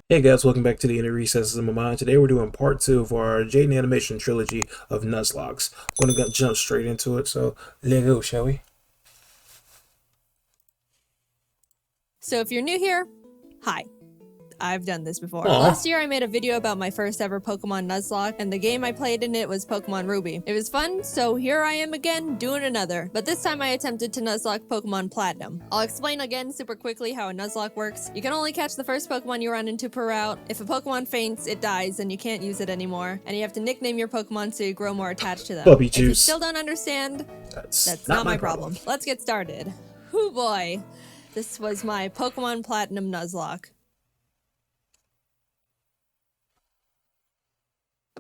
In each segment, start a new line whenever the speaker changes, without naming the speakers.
Hey guys, welcome back to the Inner Recesses of My Mind. Today we're doing part 2 of our Jaiden animation trilogy of Nuzlocke. I'm going to jump straight into it, so let's go, shall we?
So if you're new here, hi. I've done this before.
Aww.
Last year I made a video about my first ever Pokemon Nuzlocke, and the game I played in it was Pokemon Ruby. It was fun, so here I am again, doing another. But this time I attempted to Nuzlocke Pokemon Platinum. I'll explain again super quickly how a Nuzlocke works. You can only catch the first Pokemon you run into per route. If a Pokemon faints, it dies and you can't use it anymore. And you have to nickname your Pokemon so you grow more attached to them.
Puppy
If you
juice.
still don't understand, that's
not
not my problem. Let's get started. Hoo boy. This was my Pokemon Platinum Nuzlocke.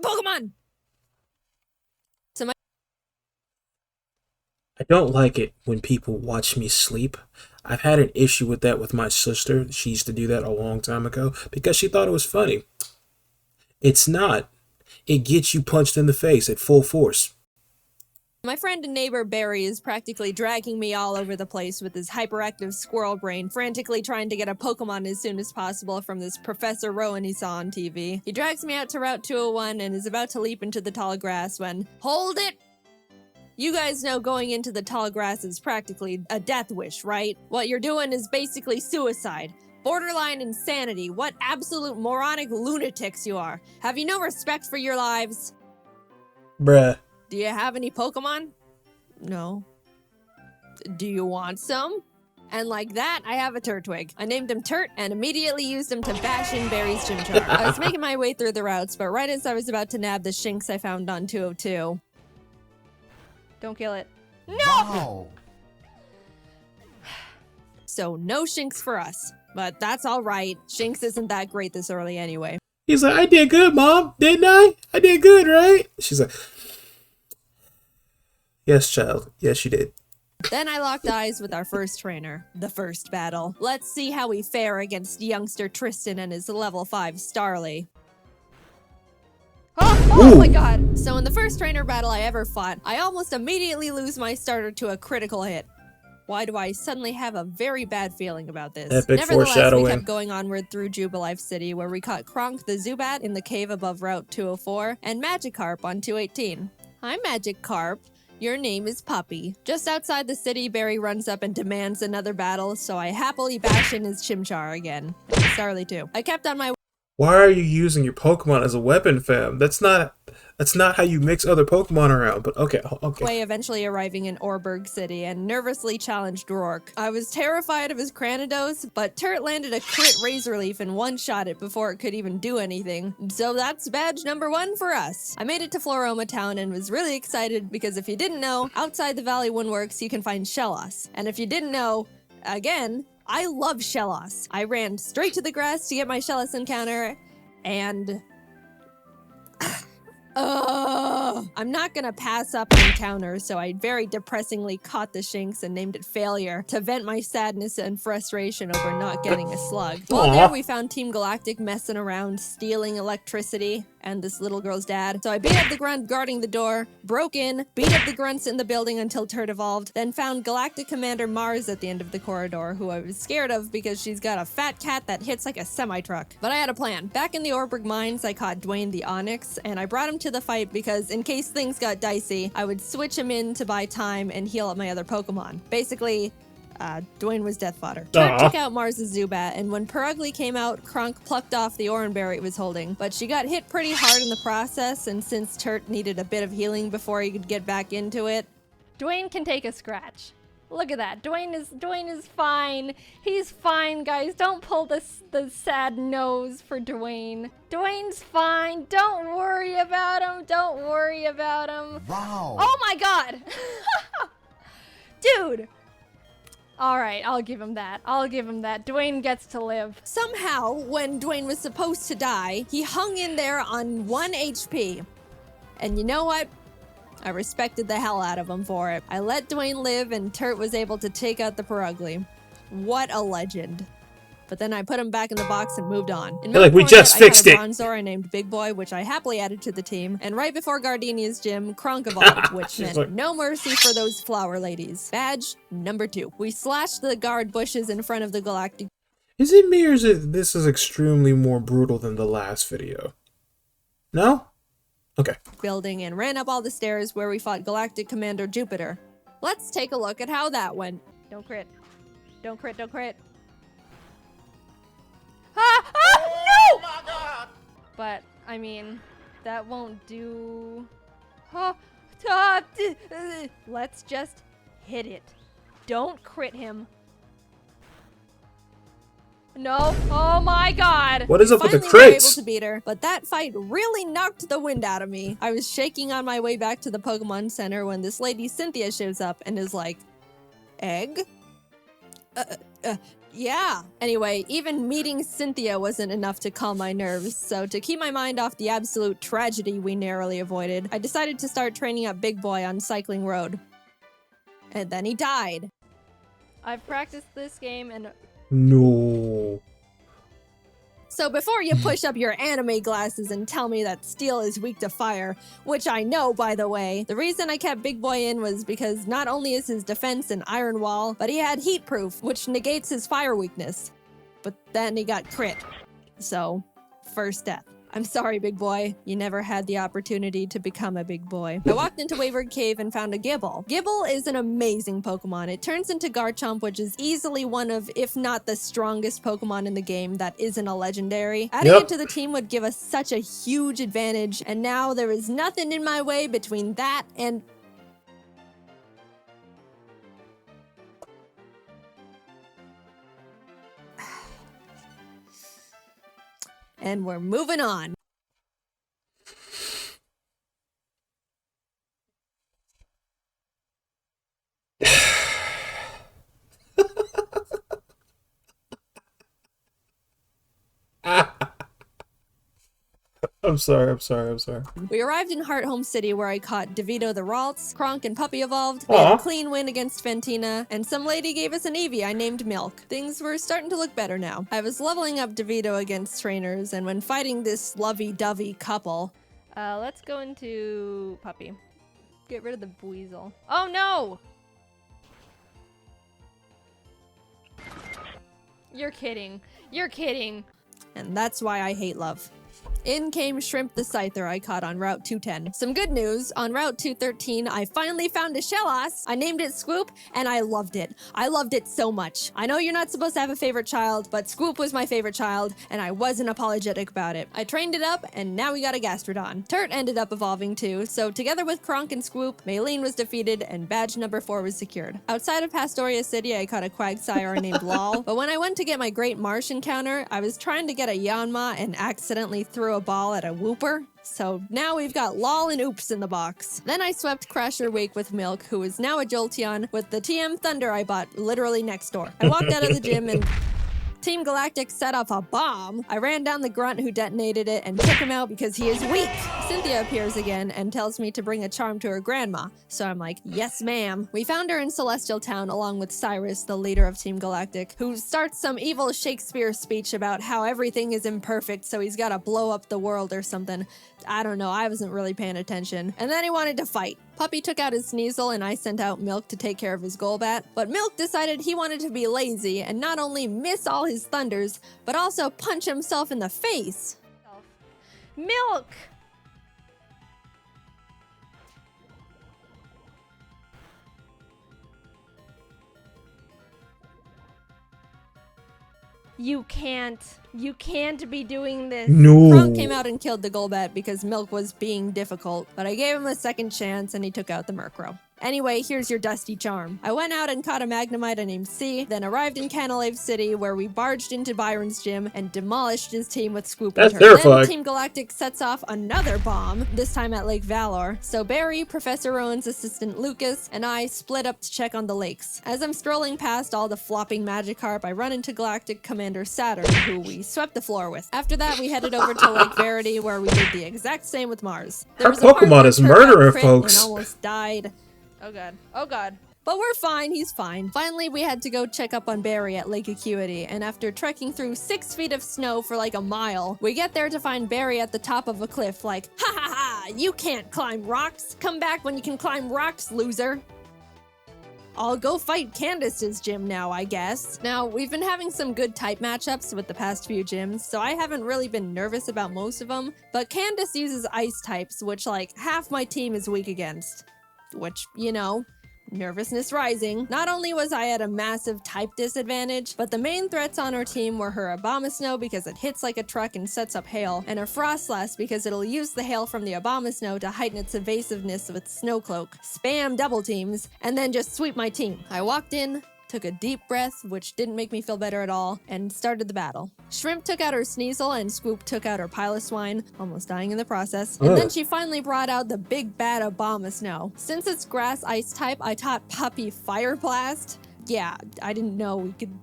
Pokemon!
I don't like it when people watch me sleep. I've had an issue with that with my sister. She used to do that a long time ago because she thought it was funny. It's not. It gets you punched in the face at full force.
My friend and neighbor Barry is practically dragging me all over the place with his hyperactive squirrel brain, frantically trying to get a Pokemon as soon as possible from this Professor Rowan he saw on TV. He drags me out to Route 201 and is about to leap into the tall grass when, hold it! You guys know going into the tall grass is practically a death wish, right? What you're doing is basically suicide. Borderline insanity. What absolute moronic lunatics you are. Have you no respect for your lives?
Bruh.
Do you have any Pokemon? No. Do you want some? And like that, I have a Turtwig. I named him Turt and immediately used him to bash in Barry's Chimchar. I was making my way through the routes, but right as I was about to nab the Shinx I found on 202. Don't kill it. No!
Wow.
So no Shinx for us. But that's alright. Shinx isn't that great this early anyway.
He's like, I did good, Mom. Didn't I? I did good, right? She's like, yes, child. Yes, you did.
Then I locked eyes with our first trainer, the first battle. Let's see how we fare against youngster Tristan and his level 5 Starly. Oh my god! So in the first trainer battle I ever fought, I almost immediately lose my starter to a critical hit. Why do I suddenly have a very bad feeling about this?
Epic
Nevertheless,
foreshadowing.
we kept going onward through Jubilife City, where we caught Kronk the Zubat in the cave above Route 204, and Magikarp on 218. Hi, Magikarp. Your name is Puppy. Just outside the city, Barry runs up and demands another battle, so I happily bash in his Chimchar again. Starly too. I kept on my
Why are you using your Pokemon as a weapon, fam? That's not how you mix other Pokemon around, but okay.
way, eventually arriving in Orberg City, and nervously challenged Rourke. I was terrified of his Cranidos, but Turt landed a crit Razor Leaf and one-shot it before it could even do anything. So that's badge number 1 for us. I made it to Floroma Town and was really excited because if you didn't know, outside the Valley Windworks you can find Shellos. And if you didn't know, again, I love Shellos. I ran straight to the grass to get my Shellos encounter, and I'm not gonna pass up an encounter, so I very depressingly caught the Shinx and named it Failure to vent my sadness and frustration over not getting a slug. While there, we found Team Galactic messing around, stealing electricity, and this little girl's dad. So I beat up the grunt guarding the door, broke in, beat up the grunts in the building until Turt evolved, then found Galactic Commander Mars at the end of the corridor, who I was scared of because she's got a fat cat that hits like a semi-truck. But I had a plan. Back in the Orberg Mines, I caught Dwayne the Onyx, and I brought him to the fight because in case things got dicey, I would switch him in to buy time and heal up my other Pokemon. Basically, Dwayne was death fodder. Turt took out Mars's Zubat, and when Perugly came out, Kronk plucked off the Oranberry it was holding. But she got hit pretty hard in the process, and since Turt needed a bit of healing before he could get back into it,
Dwayne can take a scratch. Look at that. Dwayne is fine. He's fine, guys. Don't pull the sad nose for Dwayne. Dwayne's fine. Don't worry about him. Don't worry about him.
Wow.
Oh my god. Dude. All right, I'll give him that. I'll give him that. Dwayne gets to live.
somehow, when Dwayne was supposed to die, he hung in there on 1 HP. And you know what? I respected the hell out of him for it. I let Dwayne live, and Turt was able to take out the Perugly. What a legend. but then I put him back in the box and moved on. In
They're like, we
Mount
just
Hornet,
fixed
I
it.
had a Bronzor I named Big Boy, which I happily added to the team. And right before Gardenia's gym, Kronk evolved, which meant
like,
no mercy for those flower ladies. Badge number 2. We slashed the guard bushes in front of the Galactic.
Is it me or is it this is extremely more brutal than the last video? No? Okay.
Building and ran up all the stairs where we fought Galactic Commander Jupiter. Let's take a look at how that went.
Don't crit. Don't crit, don't crit. Ah! Ah! No! My God! But, I mean, that won't do... Let's just hit it. Don't crit him. No. Oh my God.
What is up with the
Finally were able
crits?
to beat her, but that fight really knocked the wind out of me. I was shaking on my way back to the Pokemon Center when this lady Cynthia shows up and is like, egg? Yeah. Anyway, even meeting Cynthia wasn't enough to calm my nerves, so to keep my mind off the absolute tragedy we narrowly avoided, I decided to start training up Big Boy on Cycling Road. And then he died.
I've practiced this game and...
No.
So before you push up your anime glasses and tell me that steel is weak to fire, which I know, by the way, the reason I kept Big Boy in was because not only is his defense an iron wall, but he had heat proof, which negates his fire weakness. But then he got crit. So, first death. I'm sorry, Big Boy. You never had the opportunity to become a big boy. I walked into Wayward Cave and found a Gible. Gible is an amazing Pokemon. It turns into Garchomp, which is easily one of, if not the strongest Pokemon in the game that isn't a legendary. Adding it to the team would give us such a huge advantage, and now there is nothing in my way between that and... And we're moving on.
I'm sorry.
We arrived in Hearthome City where I caught DeVito the Ralts, Kronk and Puppy evolved, we
Aw.
had a clean win against Fantina, and some lady gave us an Eevee I named Milk. Things were starting to look better now. I was leveling up DeVito against trainers, and when fighting this lovey-dovey couple...
let's go into Puppy. Get rid of the Weasel. Oh no! You're kidding. You're kidding.
And that's why I hate love. In came Shrimp the Scyther I caught on Route 210. Some good news, on Route 213, I finally found a Shellos. I named it Swoop, and I loved it. I loved it so much. I know you're not supposed to have a favorite child, but Swoop was my favorite child, and I wasn't apologetic about it. I trained it up, and now we got a Gastrodon. Turt ended up evolving too, so together with Kronk and Swoop, Maylene was defeated, and badge number 4 was secured. Outside of Pastoria City, I caught a Quagsire named Lol, but when I went to get my Great Marsh encounter, I was trying to get a Yanma and accidentally threw a ball at a Wooper. So now we've got Lol and Oops in the box. Then I swept Crasher Wake with Milk, who is now a Jolteon, with the TM Thunder I bought literally next door. I walked out of the gym and Team Galactic set off a bomb. I ran down the grunt who detonated it and took him out because he is weak. Cynthia appears again and tells me to bring a charm to her grandma. So I'm like, yes ma'am. We found her in Celestial Town along with Cyrus, the leader of Team Galactic, who starts some evil Shakespeare speech about how everything is imperfect, so he's gotta blow up the world or something. I don't know, I wasn't really paying attention. And then he wanted to fight. Puppy took out his Sneasel and I sent out Milk to take care of his Golbat, but Milk decided he wanted to be lazy and not only miss all his thunders, but also punch himself in the face.
Milk! You can't be doing this.
No.
Kronk came out and killed the Golbat because Milk was being difficult, but I gave him a second chance and he took out the Murkrow. Anyway, here's your dusty charm. I went out and caught a Magnemite named C, then arrived in Canalave City where we barged into Byron's gym and demolished his team with Swoop and
That's
Turf.
terrifying.
Then Team Galactic sets off another bomb, this time at Lake Valor. So Barry, Professor Rowan's assistant Lucas, and I split up to check on the lakes. As I'm strolling past all the flopping Magikarp, I run into Galactic Commander Saturn, who we swept the floor with. After that, we headed over to Lake Verity where we did the exact same with Mars. There
Her
was a part
Pokemon
where
is
Turf got
murdering
crit
folks.
and almost died.
Oh god. Oh god.
But we're fine, he's fine. Finally, we had to go check up on Barry at Lake Acuity, and after trekking through 6 feet of snow for like a mile, we get there to find Barry at the top of a cliff like, ha ha ha, you can't climb rocks. Come back when you can climb rocks, loser. I'll go fight Candace's gym now, I guess. Now, we've been having some good type matchups with the past few gyms, so I haven't really been nervous about most of them, but Candace uses ice types, which like half my team is weak against. Which, you know, nervousness rising. Not only was I at a massive type disadvantage, but the main threats on our team were her Abomasnow because it hits like a truck and sets up hail, and her Frostlass because it'll use the hail from the Abomasnow to heighten its evasiveness with Snowcloak, spam double teams, and then just sweep my team. I walked in, took a deep breath, which didn't make me feel better at all, and started the battle. Shrimp took out her Sneasel and Scoop took out her Piloswine, almost dying in the process. And then she finally brought out the big bad Abomasnow. Since it's grass ice type, I taught Puppy Fire Blast. Yeah, I didn't know we could...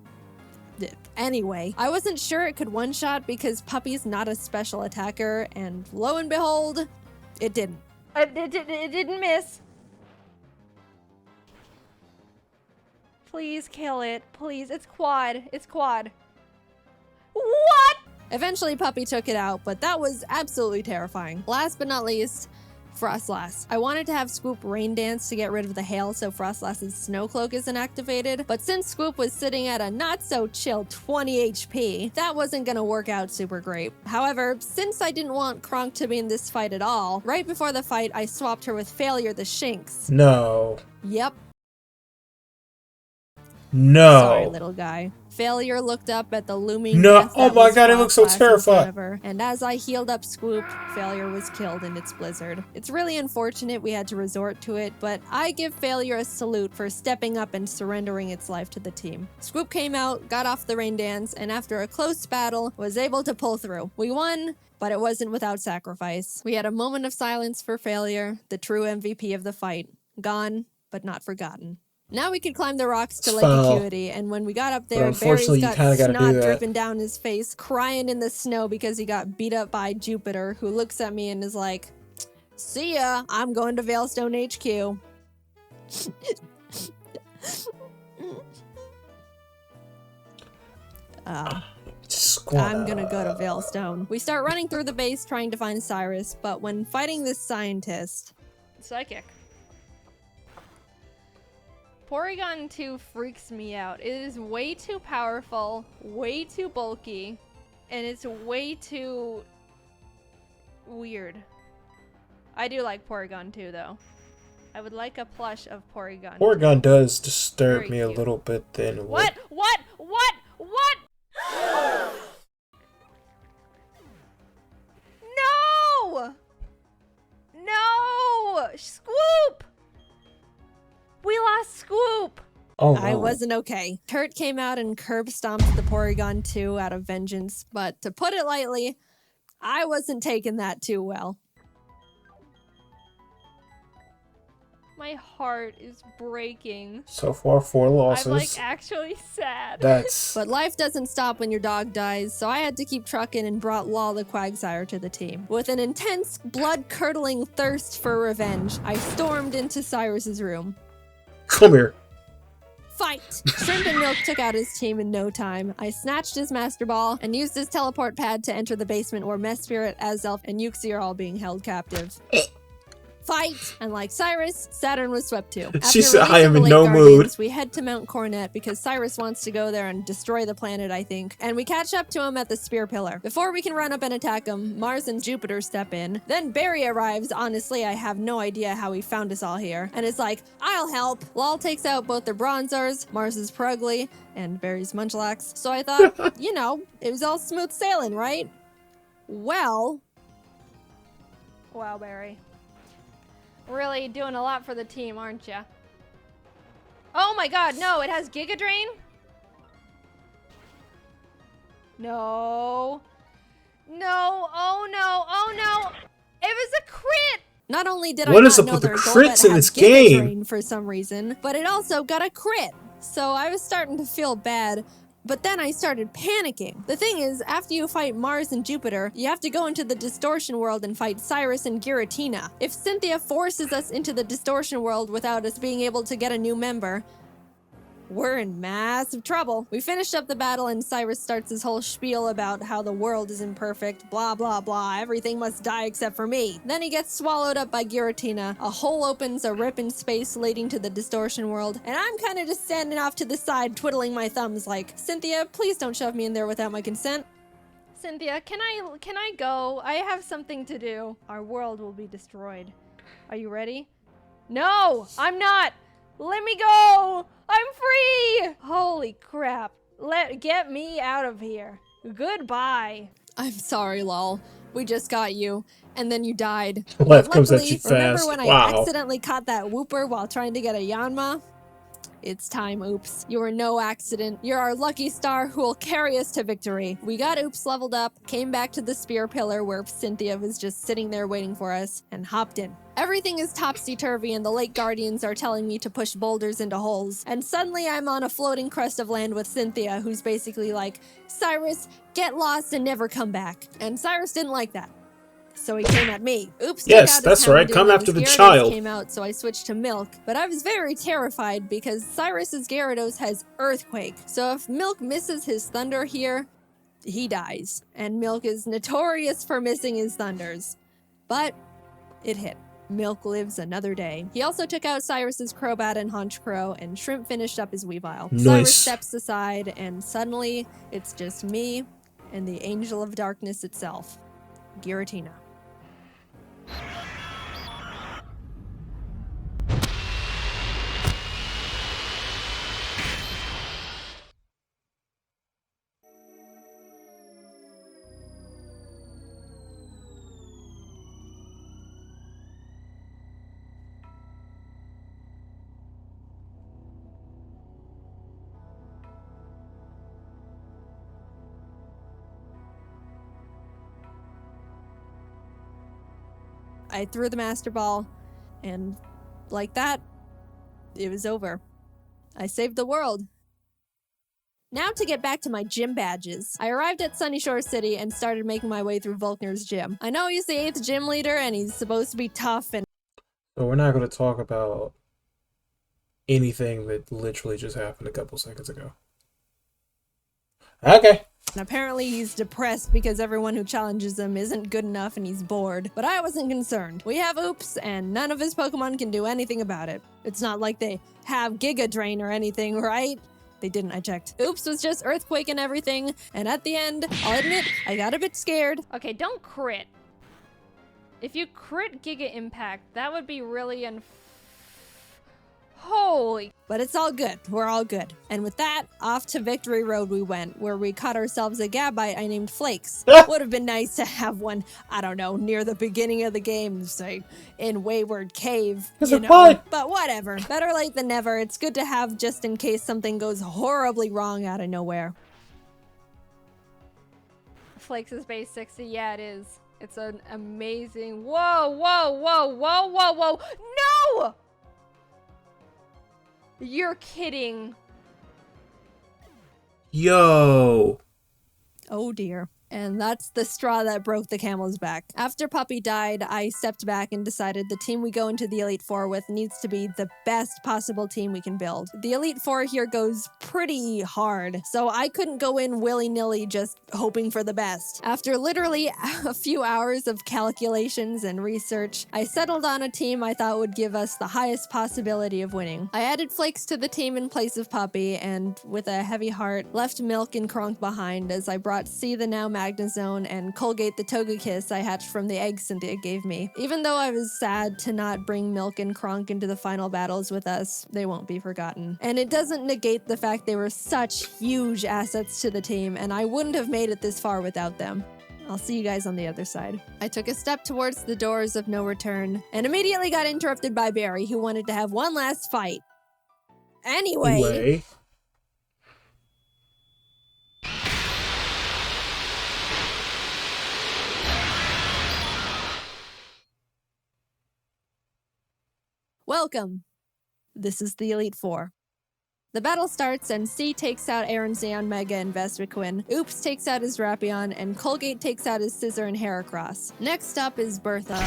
Anyway, I wasn't sure it could one-shot because Puppy's not a special attacker, and lo and behold, it didn't.
It didn't miss. Please kill it. Please. It's quad. It's quad. What?
Eventually, Puppy took it out, but that was absolutely terrifying. Last but not least, Frostlass. I wanted to have Scoop Rain Dance to get rid of the hail so Frostlass's Snow Cloak isn't activated, but since Scoop was sitting at a not-so-chill 20 HP, that wasn't gonna work out super great. However, since I didn't want Kronk to be in this fight at all, right before the fight, I swapped her with Failure the Shinx.
No.
Yep.
No.
Sorry, little guy. Failure looked up at the looming
No.
death
Oh
that
my
was
god, it looks so
Frostlass in front
terrified.
of her, and as I healed up Scoop, Failure was killed in its blizzard. It's really unfortunate we had to resort to it, but I give Failure a salute for stepping up and surrendering its life to the team. Scoop came out, got off the rain dance, and after a close battle, was able to pull through. We won, but it wasn't without sacrifice. We had a moment of silence for Failure, the true MVP of the fight. Gone, but not forgotten. Now we could climb the rocks to Lake Acuity, and when we got up there, Barry's got snot dripping down his face, crying in the snow because he got beat up by Jupiter, who looks at me and is like, "See ya, I'm going to Veilstone HQ." I'm gonna go to Veilstone. We start running through the base trying to find Cyrus, but when fighting this scientist...
Psychic. Porygon 2 freaks me out. It is way too powerful, way too bulky, and it's way too weird. I do like Porygon 2 though. I would like a plush of Porygon.
Porygon does disturb
Very
me
cute.
a little bit then.
What? No! No! Scoop! We lost Scoop!
Oh, no.
I wasn't okay. Kurt came out and curb stomped the Porygon 2 out of vengeance, but to put it lightly, I wasn't taking that too well.
My heart is breaking.
So far, 4 losses.
I'm like actually sad.
That's...
But life doesn't stop when your dog dies, so I had to keep trucking and brought Law the Quagsire to the team. With an intense, blood-curdling thirst for revenge, I stormed into Cyrus's room.
Come here.
Fight! Shrimp and Milk took out his team in no time. I snatched his Master Ball and used his teleport pad to enter the basement where Mesprit, Azelf, and Uxie are all being held captive. Fight! And like Cyrus, Saturn was swept too.
She said,
After
"I am in
releasing the
no
Lake
mood."
Guardians, we head to Mount Coronet because Cyrus wants to go there and destroy the planet, I think. And we catch up to him at the Spear Pillar. Before we can run up and attack him, Mars and Jupiter step in. Then Barry arrives. Honestly, I have no idea how he found us all here. And is like, "I'll help." Lal takes out both their Bronzors, Mars's Purugly, and Barry's Munchlax. So I thought, you know, it was all smooth sailing, right? Well...
Wow, Barry. Really doing a lot for the team, aren't ya? Oh my god, no, it has Giga Drain? No. No, oh no, oh no. It was a crit!
Not only did
What
I
is
not
up
know
with the
their
crits
Golbat
in
had
this
Giga
game?
Drain for some reason, but it also got a crit. So I was starting to feel bad. But then I started panicking. The thing is, after you fight Mars and Jupiter, you have to go into the distortion world and fight Cyrus and Giratina. If Cynthia forces us into the distortion world without us being able to get a new member, we're in massive trouble. We finished up the battle and Cyrus starts his whole spiel about how the world is imperfect, blah blah blah, everything must die except for me. Then he gets swallowed up by Giratina, a hole opens, a rip in space leading to the distortion world, and I'm kinda just standing off to the side twiddling my thumbs like, Cynthia, please don't shove me in there without my consent.
Cynthia, can I go? I have something to do. Our world will be destroyed. Are you ready? No, I'm not. Let me go. I'm free. Holy crap. Get me out of here. Goodbye.
I'm sorry, lol. We just got you, and then you died.
Life
But
comes at
luckily,
you
remember
fast.
when I
Wow.
accidentally caught that whooper while trying to get a Yanma? It's time, Oops. You were no accident. You're our lucky star who will carry us to victory. We got Oops leveled up, came back to the spear pillar where Cynthia was just sitting there waiting for us, and hopped in. Everything is topsy-turvy and the Lake Guardians are telling me to push boulders into holes. And suddenly I'm on a floating crust of land with Cynthia, who's basically like, Cyrus, get lost and never come back. And Cyrus didn't like that. So he came at me. Oops.
Yes, that's right. Come after the child.
Came out, so I switched to Milk. But I was very terrified because Cyrus's Gyarados has Earthquake. So if Milk misses his Thunder here, he dies. And Milk is notorious for missing his Thunders. But it hit. Milk lives another day. He also took out Cyrus's Crobat and Honchkrow, and Shrimp finished up his Weavile.
Nice.
Cyrus steps aside, and suddenly it's just me and the Angel of Darkness itself, Giratina. I threw the Master Ball, and like that, it was over. I saved the world. Now to get back to my gym badges. I arrived at Sunyshore City and started making my way through Volkner's gym. I know he's the 8th gym leader and he's supposed to be tough and...
So we're not going to talk about anything that literally just happened a couple seconds ago. Okay.
And apparently he's depressed because everyone who challenges him isn't good enough and he's bored. But I wasn't concerned. We have Oops, and none of his Pokemon can do anything about it. It's not like they have Giga Drain or anything, right? They didn't, I checked. Oops was just Earthquake and everything, and at the end, I'll admit, I got a bit scared.
Okay, don't crit. If you crit Giga Impact, that would be really Holy.
But it's all good. We're all good. And with that, off to Victory Road we went, where we caught ourselves a Gabite I named Flakes. Would have been nice to have one, I don't know, near the beginning of the game, say, in Wayward Cave, you know. But whatever. Better late than never. It's good to have just in case something goes horribly wrong out of nowhere.
Flakes is base 60. Yeah, it is. It's an amazing... Whoa, whoa, whoa, whoa, whoa, whoa. No! You're kidding.
Yo.
Oh dear. And that's the straw that broke the camel's back. After Puppy died, I stepped back and decided the team we go into the Elite Four with needs to be the best possible team we can build. The Elite Four here goes pretty hard, so I couldn't go in willy-nilly just hoping for the best. After literally a few hours of calculations and research, I settled on a team I thought would give us the highest possibility of winning. I added Flakes to the team in place of Puppy, and with a heavy heart, left Milk and Kronk behind as I brought C the now Magnezone and Colgate the Togekiss I hatched from the eggs Cynthia gave me. Even though I was sad to not bring Milk and Kronk into the final battles with us, they won't be forgotten. And it doesn't negate the fact they were such huge assets to the team, and I wouldn't have made it this far without them. I'll see you guys on the other side. I took a step towards the doors of no return, and immediately got interrupted by Barry, who wanted to have one last fight. Anyway. Welcome. This is the Elite Four. The battle starts and C takes out Aaron's Neon Mega and Vespiquen, Oops takes out his Rapion, and Colgate takes out his Scissor and Heracross. Next up is Bertha.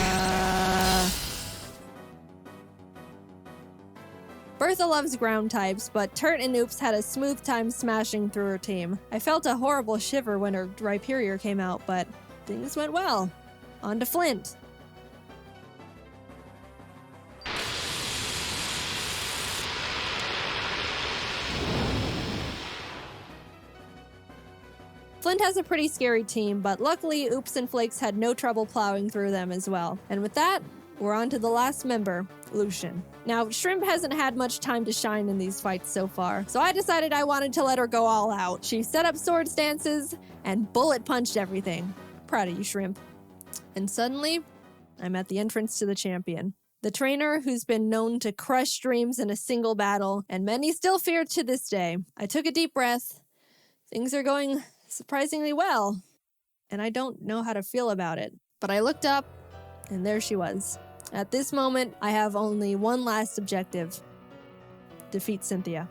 Bertha loves ground types, but Turt and Oops had a smooth time smashing through her team. I felt a horrible shiver when her Rhyperior came out, but things went well. On to Flint. Flint has a pretty scary team, but luckily Oops and Flakes had no trouble plowing through them as well. And with that, we're on to the last member, Lucian. Now, Shrimp hasn't had much time to shine in these fights so far, so I decided I wanted to let her go all out. She set up sword stances and bullet punched everything. Proud of you, Shrimp. And suddenly, I'm at the entrance to the champion. The trainer who's been known to crush dreams in a single battle, and many still fear to this day. I took a deep breath. Things are going surprisingly well, and I don't know how to feel about it. But I looked up, and there she was. At this moment, I have only one last objective: defeat Cynthia.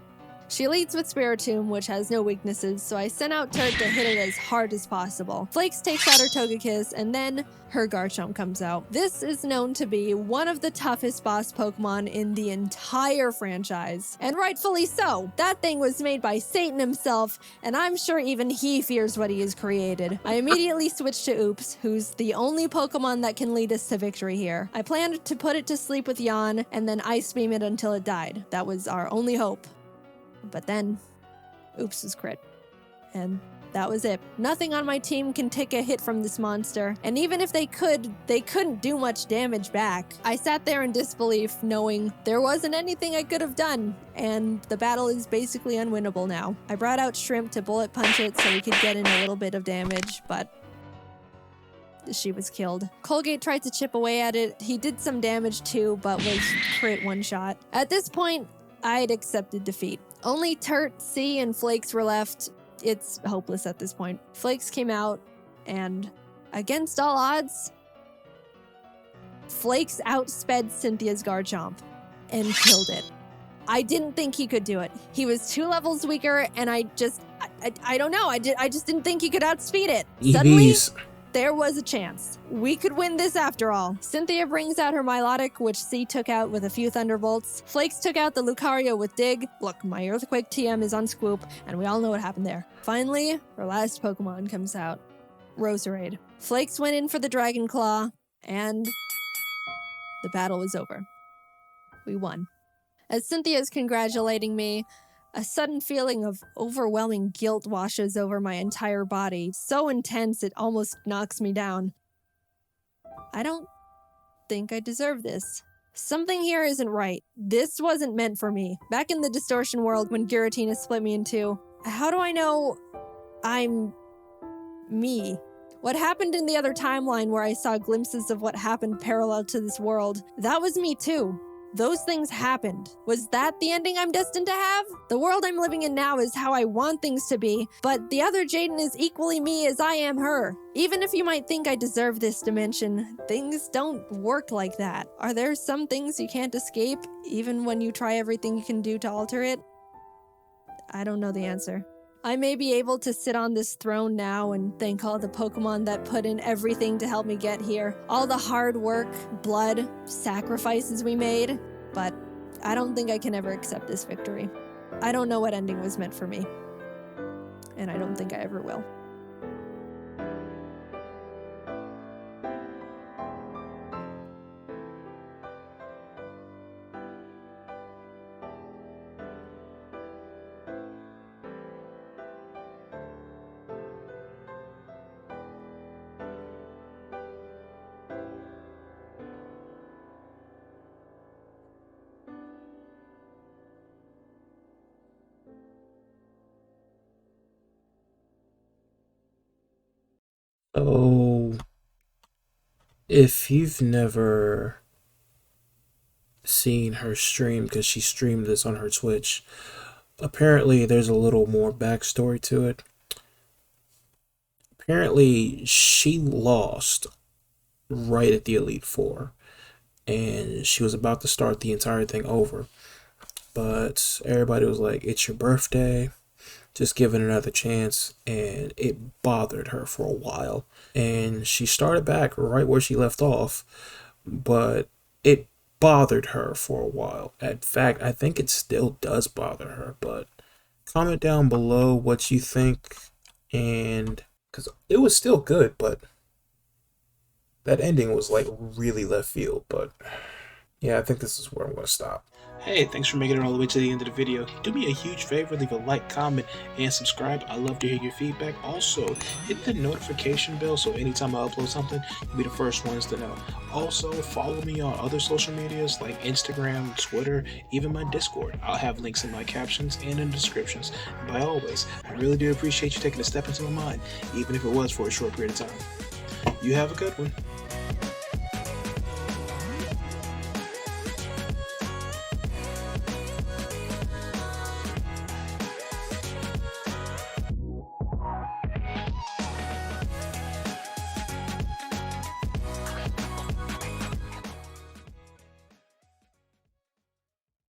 She leads with Spiritomb, which has no weaknesses, so I sent out Turt to hit it as hard as possible. Flakes takes out her Togekiss, and then her Garchomp comes out. This is known to be one of the toughest boss Pokemon in the entire franchise. And rightfully so. That thing was made by Satan himself, and I'm sure even he fears what he has created. I immediately switched to Oops, who's the only Pokemon that can lead us to victory here. I planned to put it to sleep with Yawn, and then Ice Beam it until it died. That was our only hope. But then, Oops was crit. And that was it. Nothing on my team can take a hit from this monster, and even if they couldn't do much damage back. I sat there in disbelief, knowing there wasn't anything I could have done, and the battle is basically unwinnable now. I brought out Shrimp to bullet punch it so we could get in a little bit of damage, but she was killed. Colgate tried to chip away at it. He did some damage too, but was crit one shot. At this point, I'd accepted defeat. Only Turt, C, and Flakes were left. It's hopeless at this point. Flakes came out, and against all odds, Flakes outsped Cynthia's Garchomp and killed it. I didn't think he could do it. He was 2 levels weaker, and I don't know. I just didn't think he could outspeed it. Suddenly, there was a chance. We could win this after all. Cynthia brings out her Milotic, which C took out with a few Thunderbolts. Flakes took out the Lucario with Dig. Look, my Earthquake TM is on Swoop, and we all know what happened there. Finally, our last Pokemon comes out. Roserade. Flakes went in for the Dragon Claw, and the battle was over. We won. As Cynthia's congratulating me, a sudden feeling of overwhelming guilt washes over my entire body, so intense it almost knocks me down. I don't think I deserve this. Something here isn't right. This wasn't meant for me. Back in the Distortion world when Giratina split me in two, how do I know I'm me? What happened in the other timeline where I saw glimpses of what happened parallel to this world, that was me too. Those things happened. Was that the ending I'm destined to have? The world I'm living in now is how I want things to be, but the other Jaiden is equally me as I am her. Even if you might think I deserve this dimension, things don't work like that. Are there some things you can't escape, even when you try everything you can do to alter it? I don't know the answer. I may be able to sit on this throne now and thank all the Pokemon that put in everything to help me get here. All the hard work, blood, sacrifices we made. But I don't think I can ever accept this victory. I don't know what ending was meant for me. And I don't think I ever will.
So, if you've never seen her stream, because she streamed this on her Twitch, apparently there's a little more backstory to it. Apparently, she lost right at the Elite Four, and she was about to start the entire thing over. but everybody was like, it's your birthday, just give it another chance. And it bothered her for a while. And she started back right where she left off, but it bothered her for a while. In fact, I think it still does bother her, but comment down below what you think. And because it was still good, but that ending was like really left field. But yeah, I think this is where I'm going to stop. Hey, thanks for making it all the way to the end of the video. Do me a huge favor, leave a like, comment, and subscribe. I love to hear your feedback. Also, hit the notification bell so anytime I upload something, you'll be the first ones to know. Also, follow me on other social medias like Instagram, Twitter, even my Discord. I'll have links in my captions and in the descriptions. And by always, I really do appreciate you taking a step into my mind, even if it was for a short period of time. You have a good one.